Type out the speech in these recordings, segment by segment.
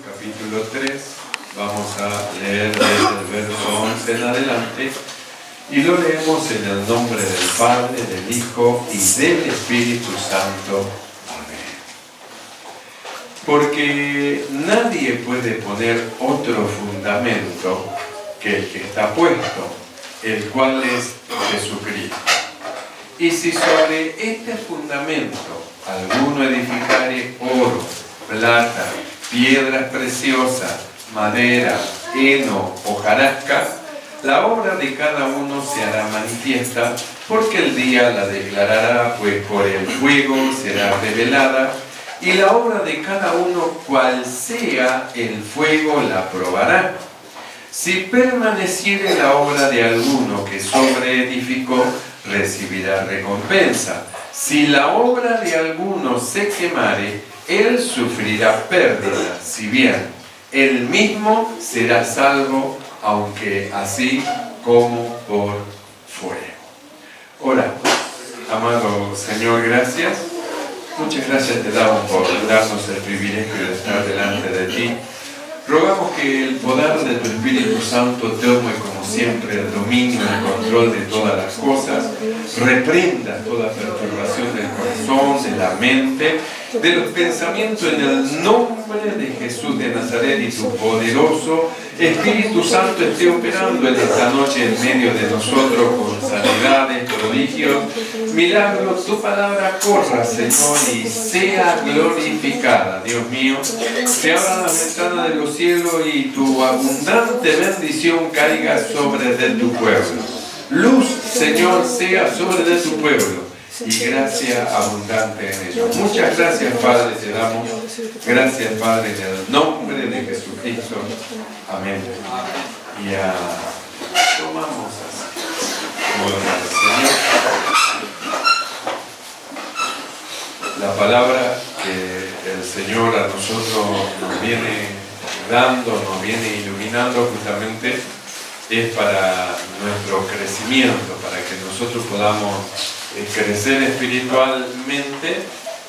Capítulo 3, vamos a leer desde el verso 11 en adelante y lo leemos en el nombre del Padre, del Hijo y del Espíritu Santo. Amén. Porque nadie puede poner otro fundamento que el que está puesto, el cual es Jesucristo. Y si sobre este fundamento alguno edificare oro, plata, piedras preciosas, madera, heno, hojarasca, la obra de cada uno se hará manifiesta, porque el día la declarará, pues por el fuego será revelada, y la obra de cada uno, cual sea el fuego, la probará. Si permaneciere la obra de alguno que sobreedificó, recibirá recompensa. Si la obra de alguno se quemare, él sufrirá pérdida, si bien él mismo será salvo, aunque así como por fuego. Oramos. Amado Señor, gracias. Muchas gracias te damos por darnos el privilegio de estar delante de ti. Rogamos que el poder de tu Espíritu Santo tome como siempre el dominio, el control de todas las cosas, reprenda toda perturbación del corazón, de la mente, de los pensamientos, en el nombre de Jesús de Nazaret, y tu poderoso Espíritu Santo esté operando en esta noche en medio de nosotros con sanidades, prodigios, milagros. Tu palabra corra, Señor, y sea glorificada. Dios mío, se abra la ventana de los cielos y tu abundante bendición caiga sobre de tu pueblo. Luz, Señor, sea sobre de tu pueblo, y gracia abundante en ello. Muchas gracias, Padre, te damos. Gracias, Padre, en el nombre de Jesucristo. Amén. Y tomamos así. Gloria al Señor. La palabra que el Señor a nosotros nos viene dando, nos viene iluminando justamente, es para nuestro crecimiento, para que nosotros podamos crecer espiritualmente,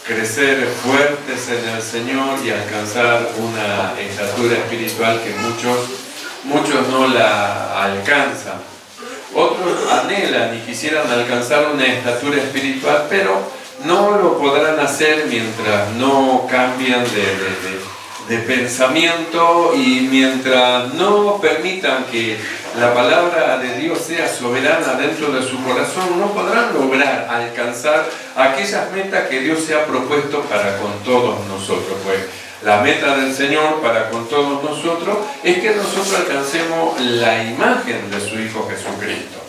crecer fuertes en el Señor y alcanzar una estatura espiritual que muchos no la alcanzan. Otros anhelan y quisieran alcanzar una estatura espiritual, pero no lo podrán hacer mientras no cambian de pensamiento, y mientras no permitan que la palabra de Dios sea soberana dentro de su corazón, no podrán lograr alcanzar aquellas metas que Dios se ha propuesto para con todos nosotros. Pues la meta del Señor para con todos nosotros es que nosotros alcancemos la imagen de su Hijo Jesucristo.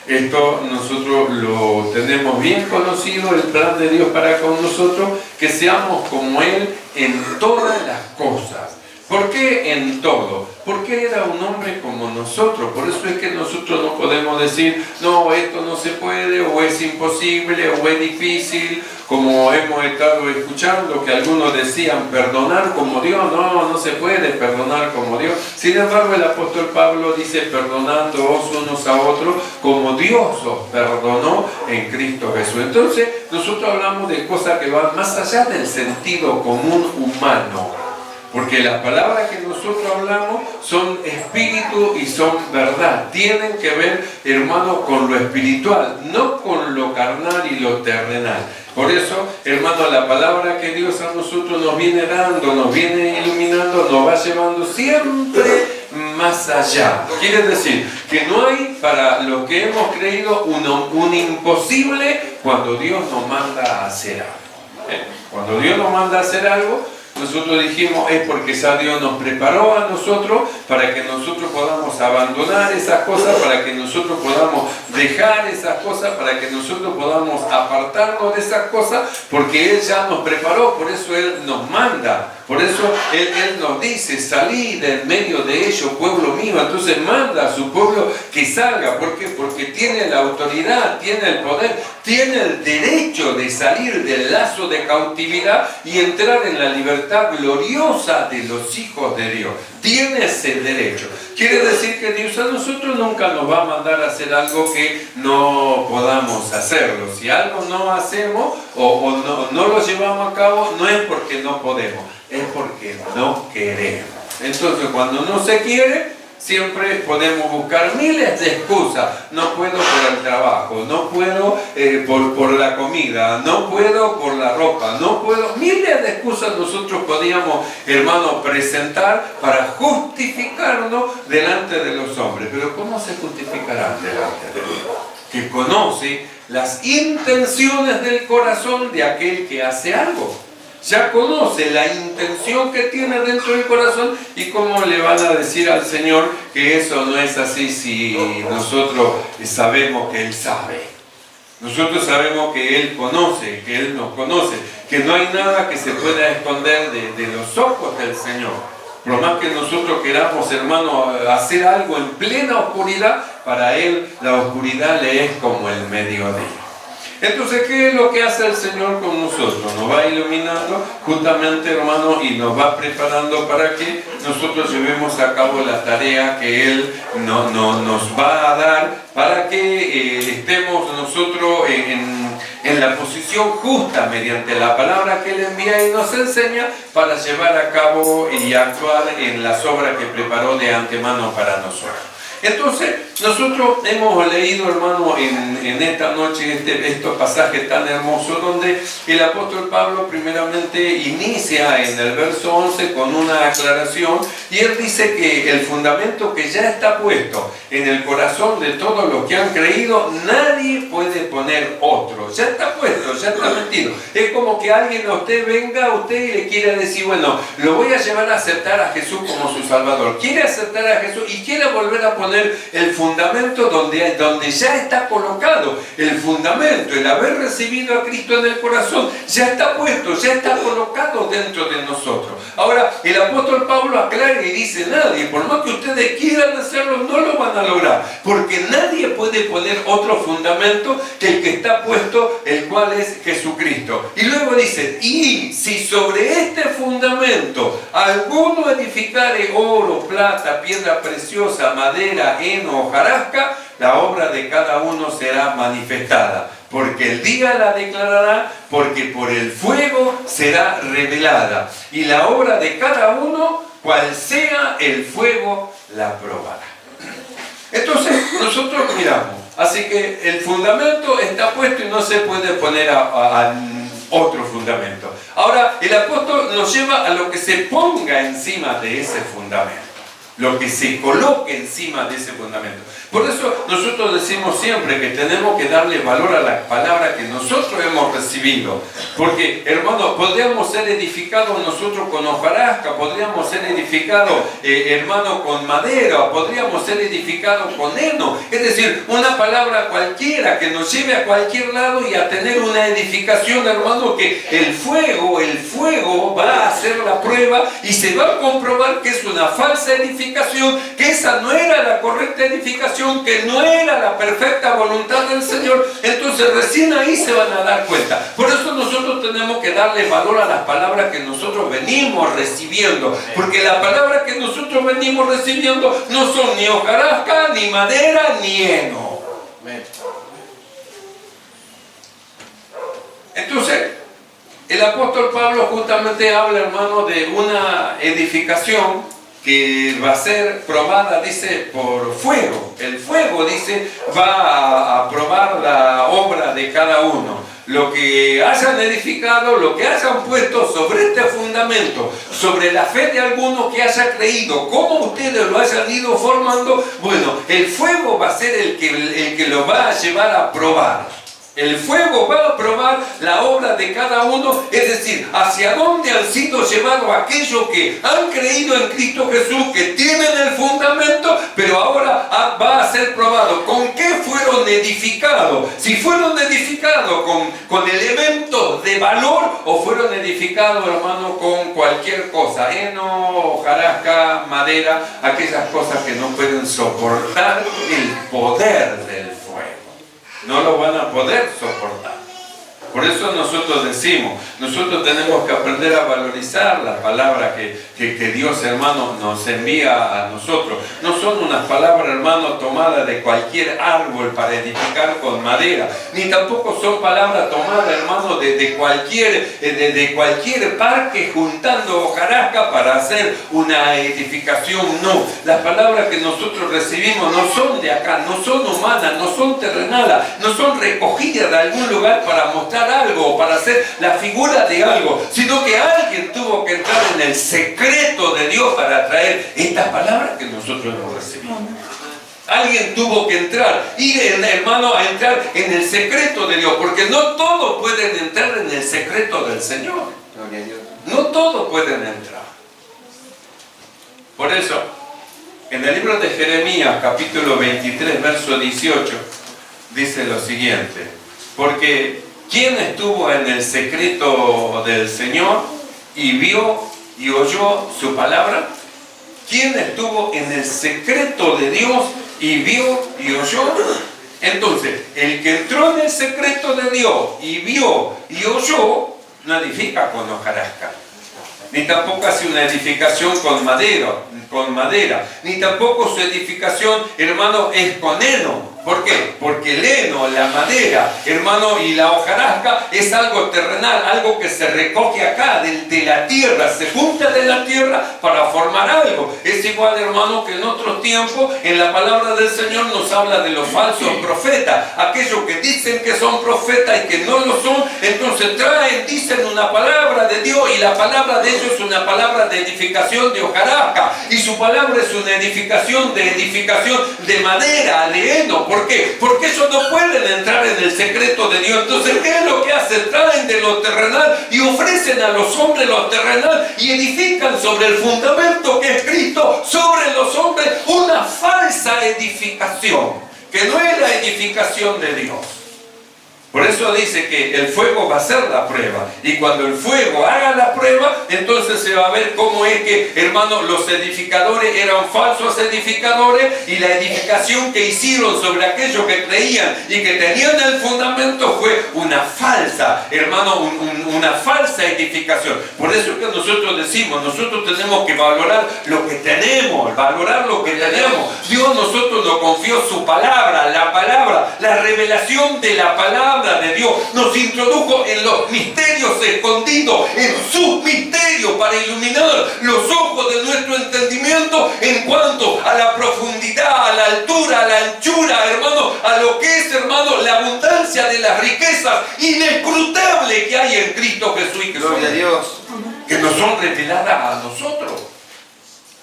Esto nosotros lo tenemos bien conocido, el plan de Dios para con nosotros, que seamos como Él en todas las cosas. ¿Por qué en todo? Porque era un hombre como nosotros. Por eso es que nosotros no podemos decir, no, esto no se puede, o es imposible, o es difícil, como hemos estado escuchando, que algunos decían perdonar como Dios. No se puede perdonar como Dios. Sin embargo, el apóstol Pablo dice, perdonándoos unos a otros, como Dios os perdonó en Cristo Jesús. Entonces, nosotros hablamos de cosas que van más allá del sentido común humano. Porque las palabras que nosotros hablamos son espíritu y son verdad. Tienen que ver, hermano, con lo espiritual, no con lo carnal y lo terrenal. Por eso, hermano, la palabra que Dios a nosotros nos viene dando, nos viene iluminando, nos va llevando siempre más allá. Quiere decir que no hay para los que hemos creído un imposible cuando Dios nos manda a hacer algo. Cuando Dios nos manda a hacer algo, nosotros dijimos, es porque ya Dios nos preparó a nosotros para que nosotros podamos abandonar esas cosas, para que nosotros podamos dejar esas cosas, para que nosotros podamos apartarnos de esas cosas, porque Él ya nos preparó. Por eso Él nos manda Por eso Él nos dice, salid en medio de ellos, pueblo mío. Entonces manda a su pueblo que salga. ¿Por qué? Porque tiene la autoridad, tiene el poder, tiene el derecho de salir del lazo de cautividad y entrar en la libertad gloriosa de los hijos de Dios. Tiene ese derecho. Quiere decir que Dios a nosotros nunca nos va a mandar a hacer algo que no podamos hacerlo. Si algo no hacemos o no lo llevamos a cabo, no es porque no podemos, es porque no queremos. Entonces, cuando no se quiere, siempre podemos buscar miles de excusas. No puedo por el trabajo, no puedo por la comida, no puedo por la ropa, no puedo. Miles de excusas nosotros podíamos, hermanos, presentar para justificarnos delante de los hombres. Pero ¿cómo se justificarán delante de Dios? Que conoce las intenciones del corazón de aquel que hace algo. Ya conoce la intención que tiene dentro del corazón. ¿Y cómo le van a decir al Señor que eso no es así si nosotros sabemos que Él sabe? Nosotros sabemos que Él conoce, que Él nos conoce, que no hay nada que se pueda esconder de los ojos del Señor. Por más que nosotros queramos, hermano, hacer algo en plena oscuridad, para Él la oscuridad le es como el mediodía. Entonces, ¿qué es lo que hace el Señor con nosotros? Nos va iluminando justamente, hermano, y nos va preparando para que nosotros llevemos a cabo la tarea que Él nos va a dar, para que estemos nosotros en la posición justa mediante la palabra que Él envía y nos enseña para llevar a cabo y actuar en las obras que preparó de antemano para nosotros. Entonces, nosotros hemos leído, hermano, en esta noche estos pasajes tan hermosos donde el apóstol Pablo primeramente inicia en el verso 11 con una aclaración, y él dice que el fundamento que ya está puesto en el corazón de todos los que han creído, nadie puede poner otro. Ya está puesto, ya está metido. Es como que alguien a usted venga a usted y le quiera decir, bueno, lo voy a llevar a aceptar a Jesús como su Salvador. Quiere aceptar a Jesús y quiere volver a poner el fundamento donde ya está colocado. El fundamento, el haber recibido a Cristo en el corazón, ya está puesto, ya está colocado dentro de nosotros. Ahora, el apóstol Pablo aclara y dice, nadie, por más que ustedes quieran hacerlo, no lo van a lograr, porque nadie puede poner otro fundamento que el que está puesto, el cual es Jesucristo. Y luego dice, y si sobre este fundamento alguno edificare oro, plata, piedra preciosa, madera, heno, hojarasca, la obra de cada uno será manifestada, porque el día la declarará, porque por el fuego será revelada, y la obra de cada uno, cual sea el fuego, la probará. Entonces nosotros miramos, así que el fundamento está puesto y no se puede poner a otro fundamento. Ahora el apóstol nos lleva a lo que se ponga encima de ese fundamento, lo que se coloque encima de ese fundamento. Por eso nosotros decimos siempre que tenemos que darle valor a la palabra que nosotros hemos recibido. Porque, hermano, podríamos ser edificados nosotros con hojarasca, podríamos ser edificados, hermano, con madera, podríamos ser edificados con heno. Es decir, una palabra cualquiera que nos lleve a cualquier lado y a tener una edificación, hermano, que el fuego va a hacer la prueba y se va a comprobar que es una falsa edificación, que esa no era la correcta edificación, que no era la perfecta voluntad del Señor. Entonces recién ahí se van a dar cuenta. Por eso nosotros tenemos que darle valor a las palabras que nosotros venimos recibiendo, porque las palabras que nosotros venimos recibiendo no son ni hojarasca, ni madera, ni heno. Entonces el apóstol Pablo justamente habla, hermano, de una edificación que va a ser probada, dice, por fuego. El fuego, dice, va a probar la obra de cada uno. Lo que hayan edificado, lo que hayan puesto sobre este fundamento, sobre la fe de alguno que haya creído, cómo ustedes lo hayan ido formando, bueno, el fuego va a ser el que lo va a llevar a probar. El fuego va a probar la obra de cada uno, es decir, hacia dónde han sido llevados aquellos que han creído en Cristo Jesús, que tienen el fundamento, pero ahora va a ser probado. ¿Con qué fueron edificados? Si fueron edificados con elementos de valor o fueron edificados, hermano, con cualquier cosa, heno, hojarasca, madera, aquellas cosas que no pueden soportar el poder del fuego. No lo van a poder soportar. Por eso nosotros decimos, nosotros tenemos que aprender a valorizar la palabra que Dios, hermano, nos envía a nosotros. No son unas palabras, hermano, tomadas de cualquier árbol para edificar con madera, ni tampoco son palabras tomadas, hermano, de cualquier parque juntando hojarasca para hacer una edificación. No, las palabras que nosotros recibimos no son de acá, no son humanas, no son terrenales, no son recogidas de algún lugar para mostrar algo, para hacer la figura de algo, sino que alguien tuvo que entrar en el secreto de Dios para traer estas palabras que nosotros hemos recibido. Alguien tuvo que entrar, hermano, a entrar en el secreto de Dios, porque no todos pueden entrar en el secreto del Señor. No todos pueden entrar. Por eso, en el libro de Jeremías, capítulo 23, verso 18, dice lo siguiente: porque ¿quién estuvo en el secreto del Señor y vio y oyó su palabra? ¿Quién estuvo en el secreto de Dios y vio y oyó? Entonces, el que entró en el secreto de Dios y vio y oyó, no edifica con hojarasca, ni tampoco hace una edificación con madera, ni tampoco su edificación, hermano, es con heno. ¿Por qué? Porque el heno, la madera, hermano, y la hojarasca es algo terrenal, algo que se recoge acá de la tierra, se junta de la tierra para formar algo. Es igual, hermano, que en otros tiempos, en la palabra del Señor nos habla de los falsos profetas, aquellos que dicen que son profetas y que no lo son, entonces dicen una palabra de Dios y la palabra de ellos es una palabra de edificación de hojarasca y su palabra es una edificación de madera, de heno. ¿Por qué? Porque ellos no pueden entrar en el secreto de Dios. Entonces, ¿qué es lo que hacen? Traen de lo terrenal y ofrecen a los hombres lo terrenal y edifican sobre el fundamento que es Cristo, sobre los hombres, una falsa edificación, que no es la edificación de Dios. Por eso dice que el fuego va a ser la prueba. Y cuando el fuego haga la prueba, entonces se va a ver cómo es que, hermano, los edificadores eran falsos edificadores y la edificación que hicieron sobre aquellos que creían y que tenían el fundamento fue una falsa, hermano, una falsa edificación. Por eso es que nosotros decimos, nosotros tenemos que valorar lo que tenemos, valorar lo que tenemos. Dios nosotros nos confió su palabra, la revelación de la palabra de Dios, nos introdujo en los misterios escondidos, en sus misterios, para iluminar los ojos de nuestro entendimiento en cuanto a la profundidad, a la altura, a la anchura, hermano, a lo que es, hermano, la abundancia de las riquezas inescrutables que hay en Cristo Jesús y que nos son reveladas a nosotros.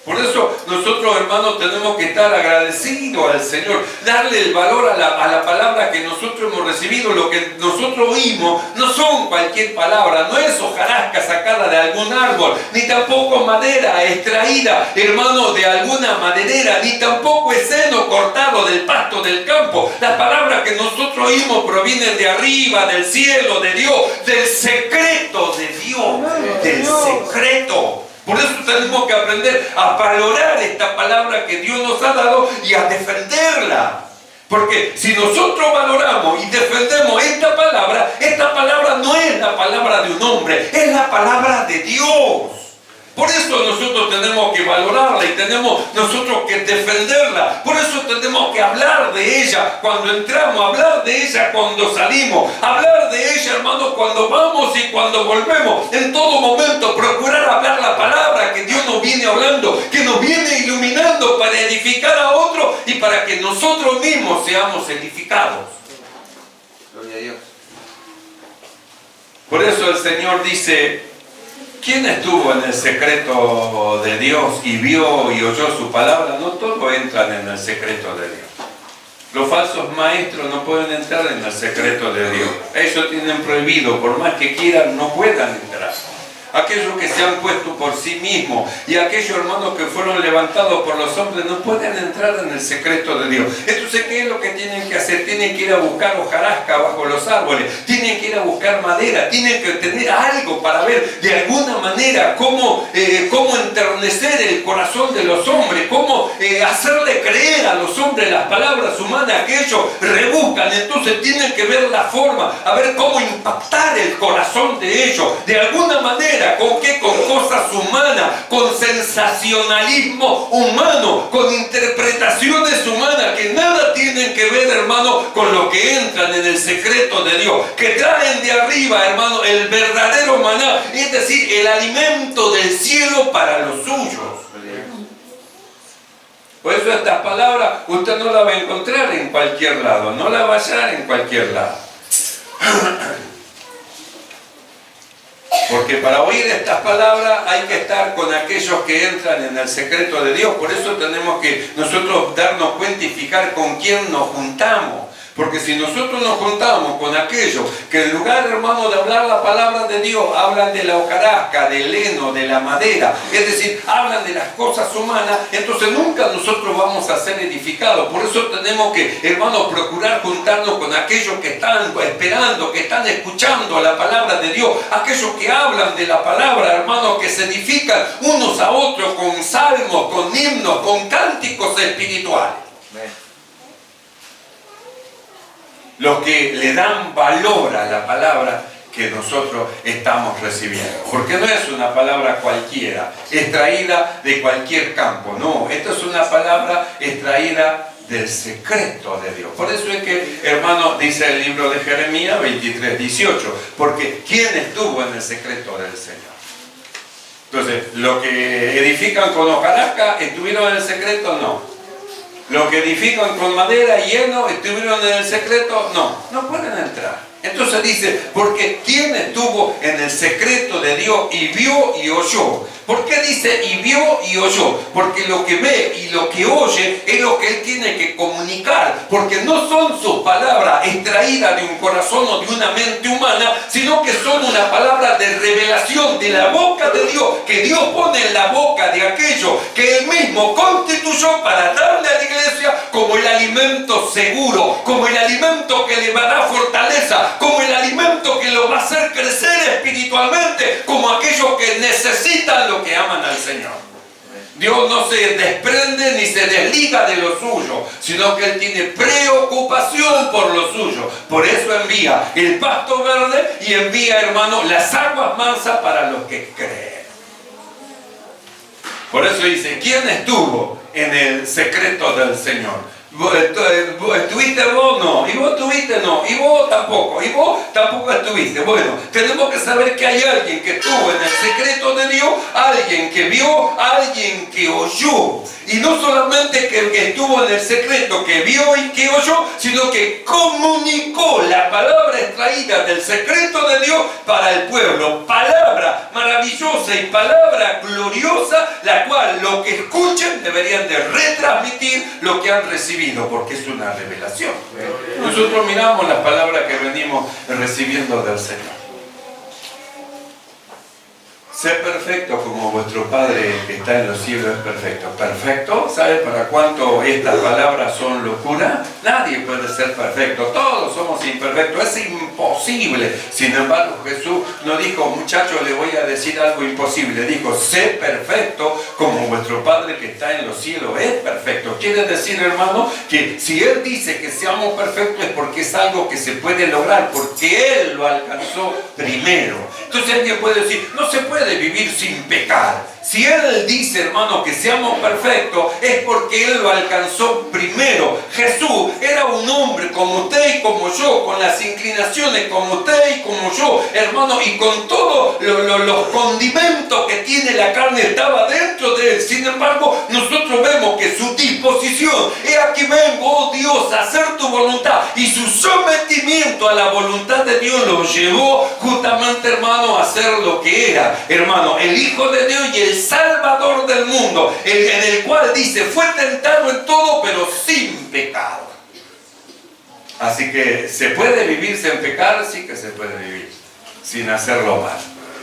Por eso nosotros, hermanos, tenemos que estar agradecidos al Señor, darle el valor a la palabra que nosotros hemos recibido. Lo que nosotros oímos no son cualquier palabra, no es hojarasca sacada de algún árbol, ni tampoco madera extraída, hermano, de alguna maderera, ni tampoco es heno cortado del pasto del campo. Las palabras que nosotros oímos provienen de arriba, del cielo, de Dios, del secreto de Dios, del secreto. Por eso tenemos que aprender a valorar esta palabra que Dios nos ha dado y a defenderla. Porque si nosotros valoramos y defendemos esta palabra no es la palabra de un hombre, es la palabra de Dios. Por eso nosotros tenemos que valorarla y tenemos nosotros que defenderla. Por eso tenemos que hablar de ella cuando entramos, hablar de ella cuando salimos, hablar de ella, hermanos, cuando vamos y cuando volvemos. En todo momento procurar hablar la palabra que Dios nos viene hablando, que nos viene iluminando para edificar a otros y para que nosotros mismos seamos edificados. Gloria a Dios. Por eso el Señor dice: ¿quién estuvo en el secreto de Dios y vio y oyó su palabra? No todos entran en el secreto de Dios. Los falsos maestros no pueden entrar en el secreto de Dios. Ellos tienen prohibido, por más que quieran, no puedan entrar. Aquellos que se han puesto por sí mismos y aquellos hermanos que fueron levantados por los hombres no pueden entrar en el secreto de Dios. Entonces, ¿qué es lo que tienen que hacer? Tienen que ir a buscar hojarasca bajo los árboles, tienen que ir a buscar madera, tienen que tener algo para ver de alguna manera cómo enternecer el corazón de los hombres, cómo hacerle creer a los hombres las palabras humanas que ellos rebuscan. Entonces tienen que ver la forma, a ver cómo impactar el corazón de ellos de alguna manera. ¿Con qué? Con cosas humanas, con sensacionalismo humano, con interpretaciones humanas que nada tienen que ver, hermano, con lo que entran en el secreto de Dios, que traen de arriba, hermano, el verdadero maná, es decir, el alimento del cielo para los suyos. Por eso estas palabras usted no las va a encontrar en cualquier lado, no las va a hallar en cualquier lado. Porque para oír estas palabras hay que estar con aquellos que entran en el secreto de Dios. Por eso tenemos que nosotros darnos cuenta y fijar con quién nos juntamos. Porque si nosotros nos juntamos con aquellos que en lugar, hermano, de hablar la palabra de Dios, hablan de la hojarasca, del heno, de la madera, es decir, hablan de las cosas humanas, entonces nunca nosotros vamos a ser edificados. Por eso tenemos que, hermano, procurar juntarnos con aquellos que están esperando, que están escuchando la palabra de Dios, aquellos que hablan de la palabra, hermano, que se edifican unos a otros con salmos, con himnos, con cánticos espirituales. Los que le dan valor a la palabra que nosotros estamos recibiendo. Porque no es una palabra cualquiera, extraída de cualquier campo. No, esta es una palabra extraída del secreto de Dios. Por eso es que, hermano, dice el libro de Jeremías 23:18. Porque ¿quién estuvo en el secreto del Señor? Entonces, los que edifican con hojarasca, ¿estuvieron en el secreto? No. Los que edifican con madera y heno, ¿estuvieron en el secreto? No pueden entrar. Entonces dice, porque ¿quién estuvo en el secreto de Dios y vio y oyó? ¿Por qué dice y vio y oyó? Porque lo que ve y lo que oye es lo que él tiene que comunicar, porque no son sus palabras extraídas de un corazón o de una mente humana, sino que son una palabra de revelación de la boca de Dios, que Dios pone en la boca de aquello que él mismo constituyó para darle a la iglesia como el alimento seguro, como el alimento que le va a dar fortaleza, como el alimento que lo va a hacer crecer espiritualmente, como aquellos que necesitan lo que aman al Señor. Dios no se desprende ni se desliga de lo suyo, sino que Él tiene preocupación por lo suyo. Por eso envía el pasto verde y envía, hermano, las aguas mansas para los que creen. Por eso dice, ¿quién estuvo en el secreto del Señor? ¿Estuviste vos? No. ¿Y vos estuviste? No. ¿Y vos tampoco? ¿Y vos tampoco estuviste? Bueno, tenemos que saber que hay alguien que estuvo en el secreto de Dios, alguien que vio, alguien que oyó. Y no solamente que estuvo en el secreto, que vio y que oyó, sino que comunicó la palabra extraída del secreto de Dios para el pueblo. Palabra maravillosa y palabra gloriosa, la cual los que escuchen deberían de retransmitir lo que han recibido, porque es una revelación. Nosotros miramos las palabras que venimos recibiendo del Señor. Sé perfecto como vuestro Padre que está en los cielos es perfecto. ¿Perfecto? ¿Sabe para cuánto estas palabras son locura? Nadie puede ser perfecto. Todos somos imperfectos. Es imposible. Sin embargo, Jesús no dijo, muchachos, le voy a decir algo imposible. Dijo, sé perfecto como vuestro Padre que está en los cielos es perfecto. Quiere decir, hermano, que si Él dice que seamos perfectos es porque es algo que se puede lograr, porque Él lo alcanzó primero. Entonces alguien puede decir, no se puede vivir sin pecar. Si Él dice, hermano, que seamos perfectos, es porque Él lo alcanzó primero. Jesús era un hombre como usted y como yo, con las inclinaciones como usted y como yo, hermano, y con todos los condimentos que tiene la carne estaba dentro de Él. Sin embargo, nosotros vemos que su disposición, he aquí vengo, oh Dios, a hacer tu voluntad, y su sometimiento a la voluntad de Dios lo llevó justamente, hermano, a hacer lo que era, hermano, el Hijo de Dios y el Salvador del mundo, en el cual dice, fue tentado en todo, pero sin pecado. Así que se puede vivir sin pecar, sí que se puede vivir sin hacerlo mal.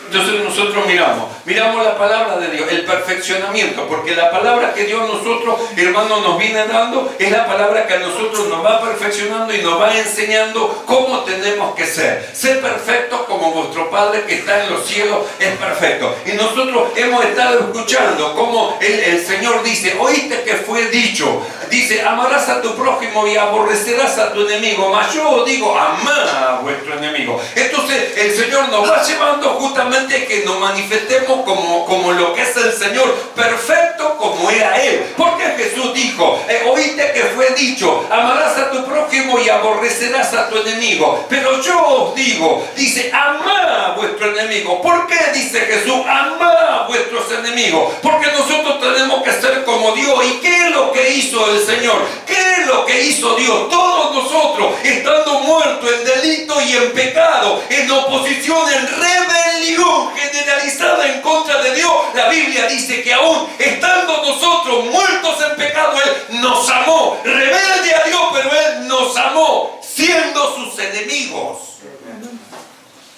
Entonces nosotros miramos la palabra de Dios, el perfeccionamiento, porque la palabra que Dios nosotros, hermanos, nos viene dando es la palabra que a nosotros nos va perfeccionando y nos va enseñando cómo tenemos que ser. Ser perfectos como vuestro Padre que está en los cielos es perfecto. Y nosotros hemos estado escuchando cómo el Señor dice, oíste que fue dicho, dice, amarás a tu prójimo y aborrecerás a tu enemigo, mas yo os digo, amad a vuestro enemigo. Entonces el Señor nos va llevando justamente que nos manifestemos como lo que es el Señor, perfecto como era Él. Porque Jesús dijo, oíste que fue dicho, amarás a tu prójimo y aborrecerás a tu enemigo. Pero yo os digo, dice, amad a vuestro enemigo. ¿Por qué dice Jesús, amad a vuestros enemigos? Porque nosotros tenemos que ser como Dios. ¿Y qué es lo que hizo el Señor? ¿Qué es lo que hizo Dios? Todos nosotros, estando muertos en delito y en pecado, en oposición, en rebelión generalizada en contra de Dios, la Biblia dice que aún estando nosotros muertos en pecado, Él nos amó, rebelde a Dios, pero Él nos amó, siendo sus enemigos.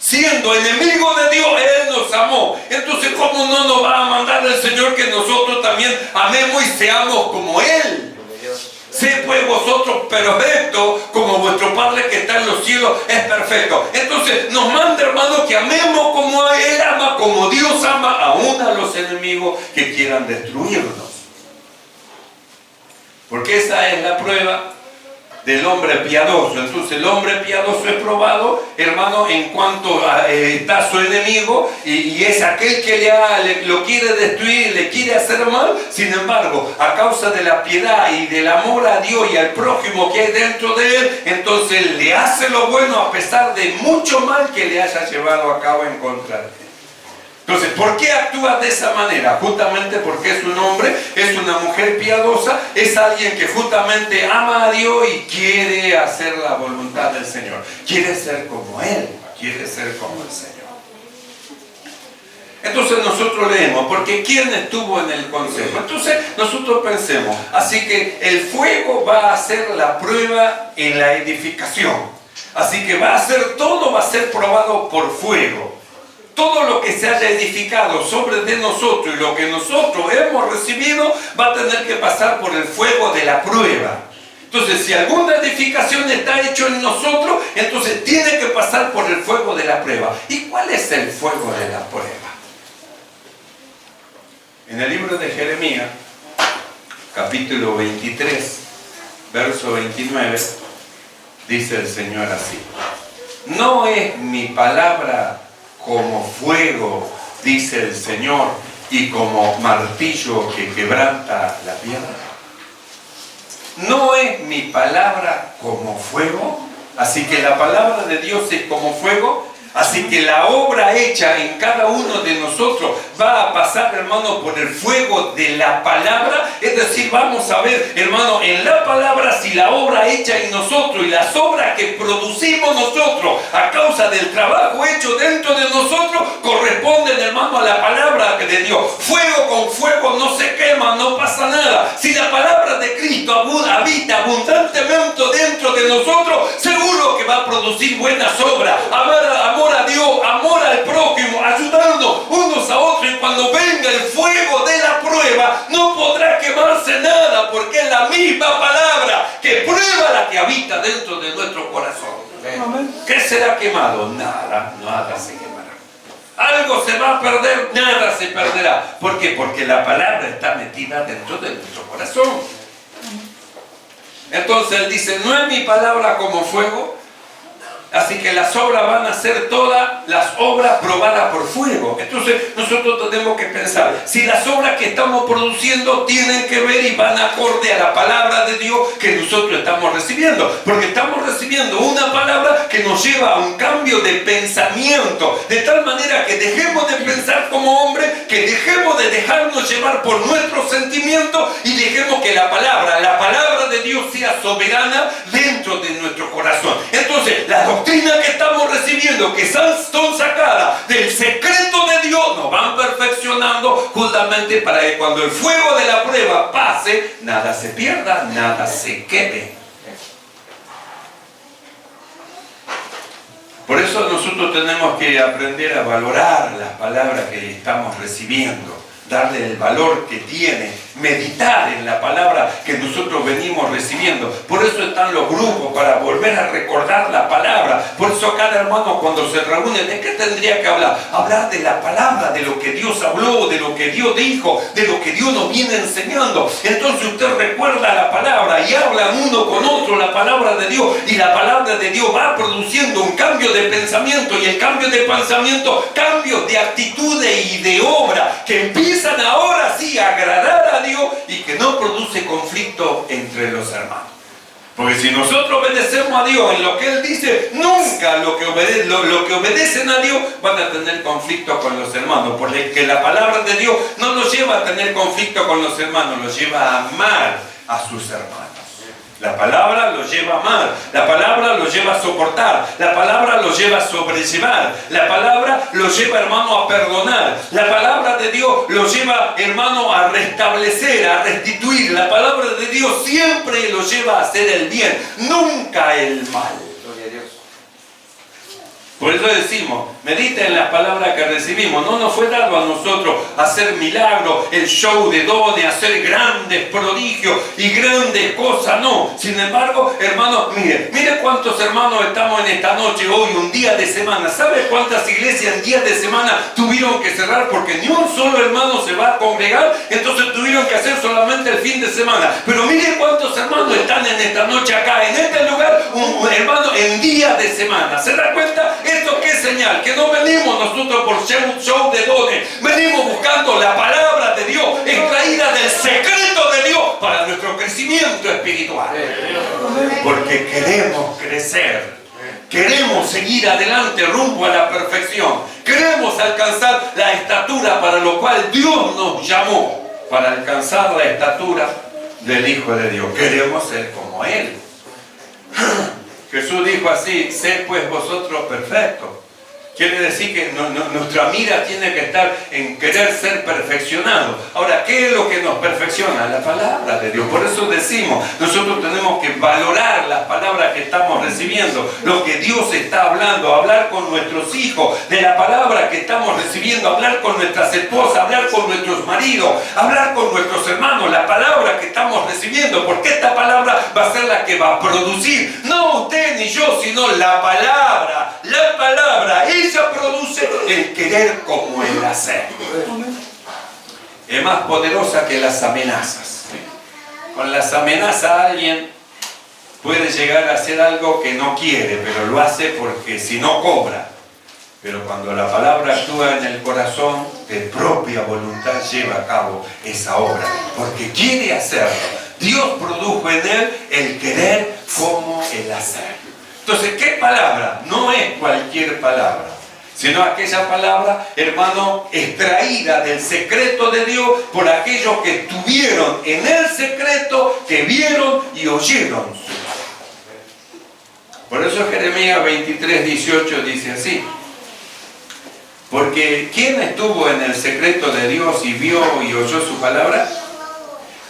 Siendo enemigo de Dios, Él nos amó. Entonces, ¿cómo no nos va a mandar el Señor que nosotros también amemos y seamos como Él? Sé pues vosotros perfectos como vuestro Padre que está en los cielos es perfecto. Entonces nos manda, hermanos, que amemos como Él ama, como Dios ama aún a los enemigos que quieran destruirnos. Porque esa es la prueba del hombre piadoso. Entonces el hombre piadoso es probado, hermano, en cuanto está su enemigo y es aquel que lo quiere destruir, le quiere hacer mal. Sin embargo, a causa de la piedad y del amor a Dios y al prójimo que hay dentro de él, entonces le hace lo bueno a pesar de mucho mal que le haya llevado a cabo en contra de él. Entonces, ¿por qué actúa de esa manera? Justamente porque es un hombre, es una mujer piadosa, es alguien que justamente ama a Dios y quiere hacer la voluntad del Señor. Quiere ser como Él, quiere ser como el Señor. Entonces nosotros leemos, porque ¿quién estuvo en el consejo? Entonces nosotros pensemos, así que el fuego va a ser la prueba en la edificación. Así que todo va a ser probado por fuego. Todo lo que se haya edificado sobre de nosotros y lo que nosotros hemos recibido va a tener que pasar por el fuego de la prueba. Entonces, si alguna edificación está hecha en nosotros, entonces tiene que pasar por el fuego de la prueba. ¿Y cuál es el fuego de la prueba? En el libro de Jeremías, capítulo 23, verso 29, dice el Señor así: no es mi palabra como fuego, dice el Señor, y como martillo que quebranta la piedra. No es mi palabra como fuego. Así que la palabra de Dios es como fuego. Así que la obra hecha en cada uno de nosotros va a pasar, hermano, por el fuego de la palabra. Es decir, vamos a ver, hermano, en la palabra si la obra hecha en nosotros y las obras que producimos nosotros a causa del trabajo hecho dentro de nosotros corresponden, hermano, a la palabra de Dios. Fuego con fuego no se quema, no pasa nada. Si la palabra de Cristo habita abundantemente dentro de nosotros, seguro que va a producir buenas obras. Amor a Dios, amor al prójimo, ayudarnos unos a otros, y cuando venga el fuego de la prueba no podrá quemarse nada, porque es la misma palabra que prueba la que habita dentro de nuestro corazón. ¿Qué será quemado? Nada se quemará. Algo se va a perder, nada se perderá. ¿Por qué? Porque la palabra está metida dentro de nuestro corazón. Entonces él dice, no es mi palabra como fuego. Así que las obras van a ser todas las obras probadas por fuego. Entonces nosotros tenemos que pensar, si las obras que estamos produciendo tienen que ver y van acorde a la palabra de Dios que nosotros estamos recibiendo. Porque estamos recibiendo una palabra que nos lleva a un cambio de pensamiento. De tal manera que dejemos de pensar como hombres, que dejemos de dejarnos llevar por nuestros sentimientos y dejemos que la palabra de Dios sea soberana dentro de nuestro corazón. Entonces, las doctrinas que estamos recibiendo, que son sacadas del secreto de Dios, nos van perfeccionando justamente para que cuando el fuego de la prueba pase, nada se pierda, nada se quede. Por eso nosotros tenemos que aprender a valorar las palabras que estamos recibiendo, darle el valor que tiene, meditar en la palabra que nosotros venimos recibiendo. Por eso están los grupos, para volver a recordar la palabra. Por eso cada hermano cuando se reúne, ¿de qué tendría que hablar? Hablar de la palabra, de lo que Dios habló, de lo que Dios dijo, de lo que Dios nos viene enseñando. Entonces usted recuerda la palabra y hablan uno con otro la palabra de Dios, y la palabra de Dios va produciendo un cambio de pensamiento, y el cambio de pensamiento, cambios de actitudes y de obra que empiezan ahora sí a agradar a Dios y que no produce conflicto entre los hermanos. Porque si nosotros obedecemos a Dios en lo que Él dice, nunca lo que obedecen a Dios van a tener conflicto con los hermanos. Porque la palabra de Dios no los lleva a tener conflicto con los hermanos, los lleva a amar a sus hermanos. La palabra los lleva a amar, la palabra los lleva a soportar, la palabra los lleva a sobrellevar, la palabra los lleva, hermano, a perdonar, la palabra de Dios los lleva, hermano, a restablecer, a restituir. La palabra de Dios siempre los lleva a hacer el bien, nunca el mal. Gloria a Dios. Por eso decimos, medita en las palabras que recibimos. No nos fue dado a nosotros hacer milagros, el show de dones, hacer grandes prodigios y grandes cosas, no. Sin embargo, hermanos, mire cuántos hermanos estamos en esta noche, hoy, un día de semana. ¿Sabe cuántas iglesias en días de semana tuvieron que cerrar porque ni un solo hermano se va a congregar? Entonces tuvieron que hacer solamente el fin de semana. Pero mire cuántos hermanos están en esta noche acá, en este lugar, un hermano, en días de semana. ¿Se da cuenta? ¿Esto qué señal? Que no venimos nosotros por show de dones, venimos buscando la palabra de Dios, extraída del secreto de Dios para nuestro crecimiento espiritual. Porque queremos crecer, queremos seguir adelante rumbo a la perfección, queremos alcanzar la estatura para lo cual Dios nos llamó, para alcanzar la estatura del Hijo de Dios. Queremos ser como Él. Jesús dijo así: sed pues vosotros perfectos. Quiere decir que nuestra mira tiene que estar en querer ser perfeccionado. Ahora, ¿qué es lo que nos perfecciona? La palabra de Dios. Por eso decimos, nosotros tenemos que valorar las palabras que estamos recibiendo, lo que Dios está hablando, hablar con nuestros hijos de la palabra que estamos recibiendo, hablar con nuestras esposas, hablar con nuestros maridos, hablar con nuestros hermanos, la palabra que estamos recibiendo, porque esta palabra va a ser la que va a producir, no usted ni yo, sino la palabra, ella produce el querer como el hacer. Es más poderosa que las amenazas. Con las amenazas alguien puede llegar a hacer algo que no quiere, pero lo hace porque si no cobra. Pero cuando la palabra actúa en el corazón, de propia voluntad lleva a cabo esa obra, porque quiere hacerlo. Dios produjo en él el querer como el hacer. Entonces, ¿qué palabra? No es cualquier palabra, sino aquella palabra, hermano, extraída del secreto de Dios por aquellos que estuvieron en el secreto, que vieron y oyeron su palabra. Por eso Jeremías 23:18 dice así: porque ¿quién estuvo en el secreto de Dios y vio y oyó su palabra?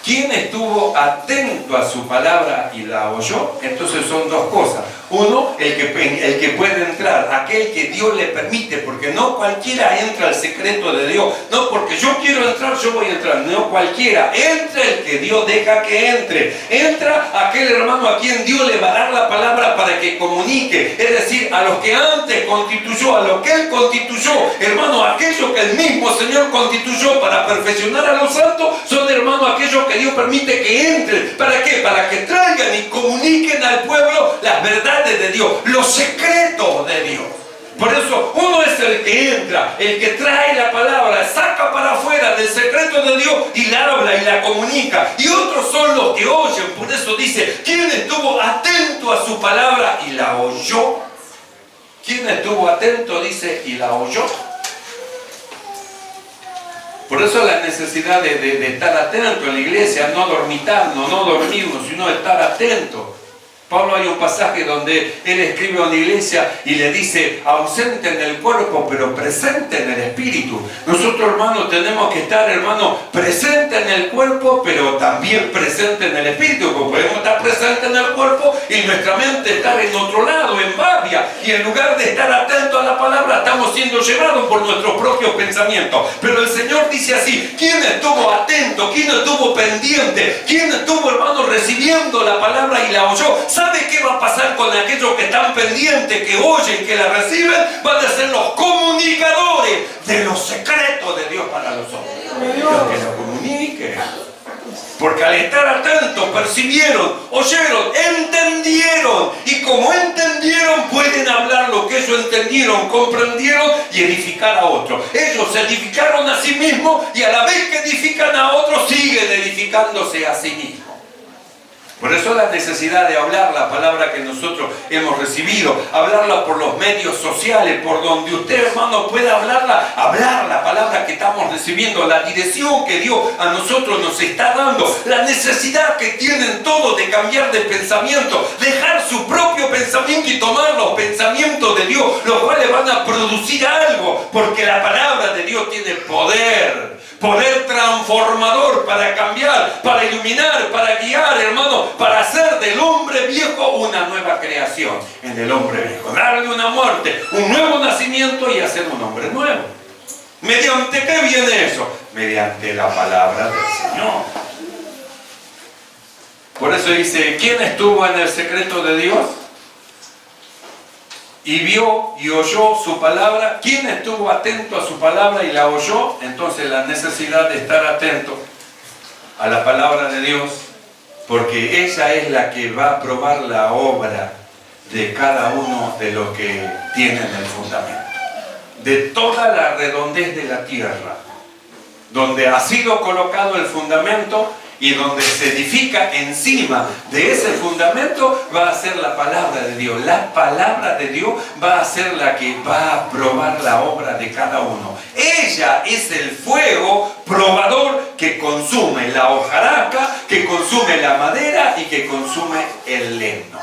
¿Quién estuvo atento a su palabra y la oyó? Entonces son dos cosas. Uno, el que puede entrar, aquel que Dios le permite, porque no cualquiera entra al secreto de Dios. No porque yo quiero entrar, yo voy a entrar. No cualquiera. Entra el que Dios deja que entre. Entra aquel hermano a quien Dios le va a dar la palabra para que comunique. Es decir, a los que antes constituyó, a los que Él constituyó. Hermano, aquellos que el mismo Señor constituyó para perfeccionar a los santos, son hermanos aquellos que Dios permite que entren. ¿Para qué? Para que traigan y comuniquen al pueblo las verdades de Dios, los secretos de Dios. Por eso uno es el que entra, el que trae la palabra, saca para afuera del secreto de Dios y la habla y la comunica. Y otros son los que oyen. Por eso dice: ¿quién estuvo atento a su palabra y la oyó? ¿Quién estuvo atento? Dice, y la oyó. Por eso la necesidad de estar atento en la iglesia, no dormitarnos, no dormirnos, sino estar atento. Pablo, hay un pasaje donde él escribe a una iglesia y le dice, ausente en el cuerpo, pero presente en el espíritu. Nosotros, hermanos, tenemos que estar, hermanos, presente en el cuerpo, pero también presente en el espíritu, porque podemos estar presente en el cuerpo y nuestra mente estar en otro lado, en Babia, y en lugar de estar atentos a la palabra, estamos siendo llevados por nuestros propios pensamientos. Pero el Señor dice así, ¿quién estuvo atento? ¿Quién estuvo pendiente? ¿Quién estuvo, hermano, recibiendo la palabra y la oyó? ¿Sabe qué va a pasar con aquellos que están pendientes, que oyen, que la reciben? Van a ser los comunicadores de los secretos de Dios para los hombres. Los que lo comuniquen. Porque al estar atentos, percibieron, oyeron, entendieron. Y como entendieron, pueden hablar lo que ellos entendieron, comprendieron y edificar a otros. Ellos se edificaron a sí mismos y a la vez que edifican a otros, siguen edificándose a sí mismos. Por eso la necesidad de hablar la palabra que nosotros hemos recibido, hablarla por los medios sociales, por donde usted, hermano, pueda hablarla, hablar la palabra que estamos recibiendo, la dirección que Dios a nosotros nos está dando, la necesidad que tienen todos de cambiar de pensamiento, dejar su propio pensamiento y tomar los pensamientos de Dios, los cuales van a producir algo, porque la palabra de Dios tiene poder transformador para cambiar, para iluminar, para guiar, hermano, para hacer del hombre viejo una nueva creación en el hombre viejo, darle una muerte, un nuevo nacimiento y hacer un hombre nuevo. ¿Mediante qué viene eso? Mediante la palabra del Señor. Por eso dice, ¿quién estuvo en el secreto de Dios? Y vio y oyó su palabra. ¿Quién estuvo atento a su palabra y la oyó? Entonces la necesidad de estar atento a la palabra de Dios, porque ella es la que va a probar la obra de cada uno de los que tienen el fundamento. De toda la redondez de la tierra, donde ha sido colocado el fundamento, y donde se edifica encima de ese fundamento, va a ser la palabra de Dios. La palabra de Dios va a ser la que va a probar la obra de cada uno. Ella es el fuego probador que consume la hojarasca, que consume la madera y que consume el leño.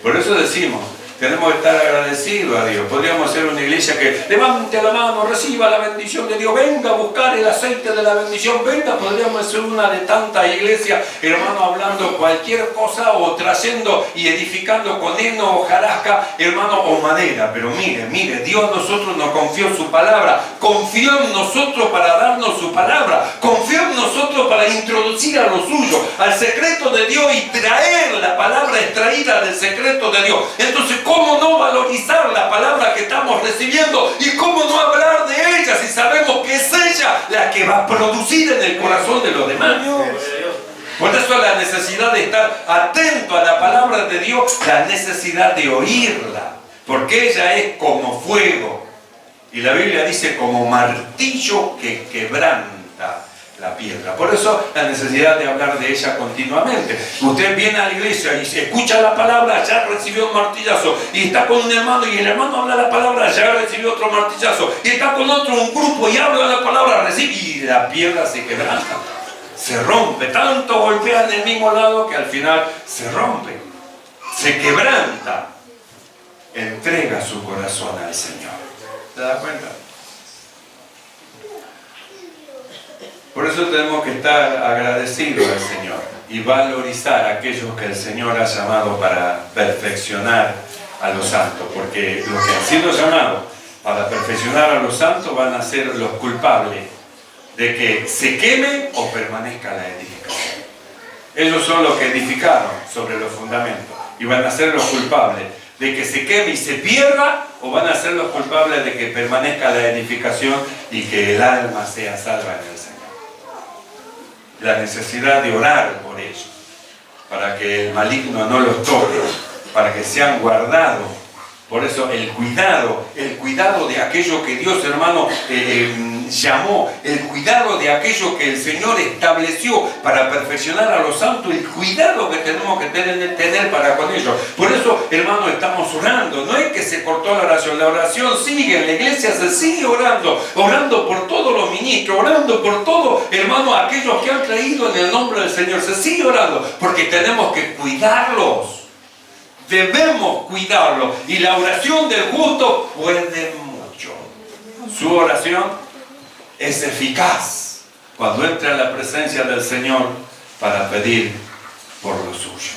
Por eso decimos, tenemos que estar agradecidos a Dios. Podríamos ser una iglesia que levante la mano, reciba la bendición de Dios, venga a buscar el aceite de la bendición, venga. Podríamos ser una de tantas iglesias, hermano, hablando cualquier cosa o trayendo y edificando con heno, hojarasca, hermano, o madera. Pero mire, Dios a nosotros nos confió su palabra, confió en nosotros para darnos su palabra, confió en nosotros para introducir a lo suyo, al secreto de Dios y traer la palabra extraída del secreto de Dios. Entonces, ¿cómo no valorizar la palabra que estamos recibiendo? ¿Y cómo no hablar de ella si sabemos que es ella la que va a producir en el corazón de los demás? Por eso la necesidad de estar atento a la palabra de Dios, la necesidad de oírla, porque ella es como fuego. Y la Biblia dice como martillo que quebranta la piedra. Por eso la necesidad de hablar de ella continuamente. Usted viene a la iglesia y se escucha la palabra, ya recibió un martillazo, y está con un hermano y el hermano habla la palabra, ya recibió otro martillazo, y está con otro, un grupo, y habla la palabra, recibe, y la piedra se quebranta, se rompe, tanto golpea en el mismo lado que al final se rompe, se quebranta, entrega su corazón al Señor. ¿Se da cuenta? Por eso tenemos que estar agradecidos al Señor y valorizar a aquellos que el Señor ha llamado para perfeccionar a los santos, porque los que han sido llamados para perfeccionar a los santos van a ser los culpables de que se queme o permanezca la edificación. Ellos son los que edificaron sobre los fundamentos y van a ser los culpables de que se queme y se pierda, o van a ser los culpables de que permanezca la edificación y que el alma sea salva en el Señor. La necesidad de orar por ellos, para que el maligno no los toque, para que sean guardados. Por eso el cuidado de aquello que Dios, hermano, llamó, el cuidado de aquello que el Señor estableció para perfeccionar a los santos, el cuidado que tenemos que tener para con ellos. Por eso, hermano, estamos orando. No es que se cortó la oración sigue, en la iglesia se sigue orando por todos los ministros, orando por todos, hermano, aquellos que han creído en el nombre del Señor, se sigue orando, porque tenemos que cuidarlos. Debemos cuidarlo. Y la oración del justo puede mucho. Su oración es eficaz cuando entra en la presencia del Señor para pedir por lo suyo.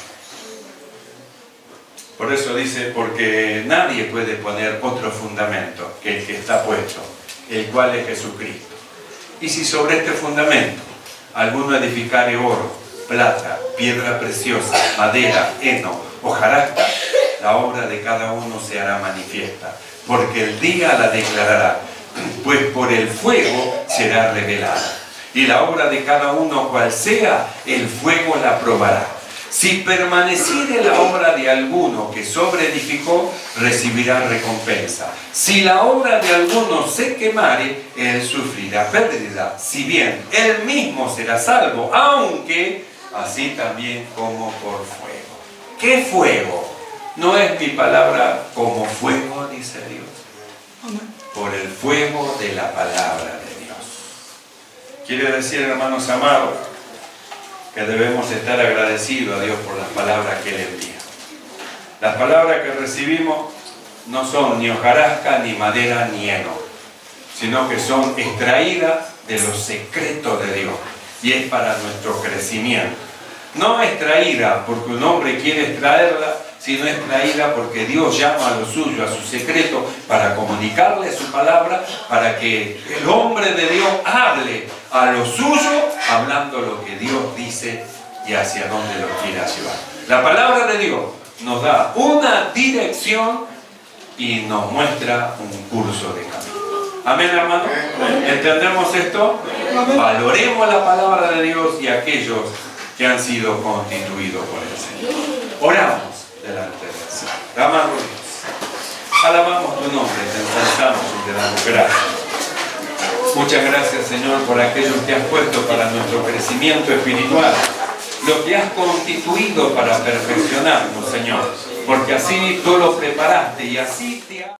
Por eso dice, porque nadie puede poner otro fundamento que el que está puesto, el cual es Jesucristo. Y si sobre este fundamento alguno edificare oro, plata, piedra preciosa, madera, heno, hojarasca, la obra de cada uno se hará manifiesta, porque el día la declarará, pues por el fuego será revelada. Y la obra de cada uno, cual sea, el fuego la probará. Si permaneciere la obra de alguno que sobreedificó, recibirá recompensa. Si la obra de alguno se quemare, él sufrirá pérdida. Si bien él mismo será salvo, aunque así también como por fuego. ¿Qué fuego? No es mi palabra como fuego, dice Dios. Por el fuego de la palabra de Dios. Quiere decir, hermanos amados, que debemos estar agradecidos a Dios por las palabras que Él envía. Las palabras que recibimos no son ni hojarasca, ni madera, ni heno, sino que son extraídas de los secretos de Dios, y es para nuestro crecimiento. No extraída porque un hombre quiere extraerla, sino extraída porque Dios llama a lo suyo, a su secreto, para comunicarle su palabra, para que el hombre de Dios hable a lo suyo, hablando lo que Dios dice y hacia dónde lo quiere llevar. La palabra de Dios nos da una dirección y nos muestra un curso de camino. Amén, hermano. ¿Entendemos esto? Valoremos la palabra de Dios y aquellos que han sido constituidos por el Señor. Oramos delante del Señor. Amado Dios, alabamos tu nombre, te ensalzamos y te damos gracias. Muchas gracias, Señor, por aquellos que has puesto para nuestro crecimiento espiritual, lo que has constituido para perfeccionarnos, Señor, porque así tú lo preparaste y así te has...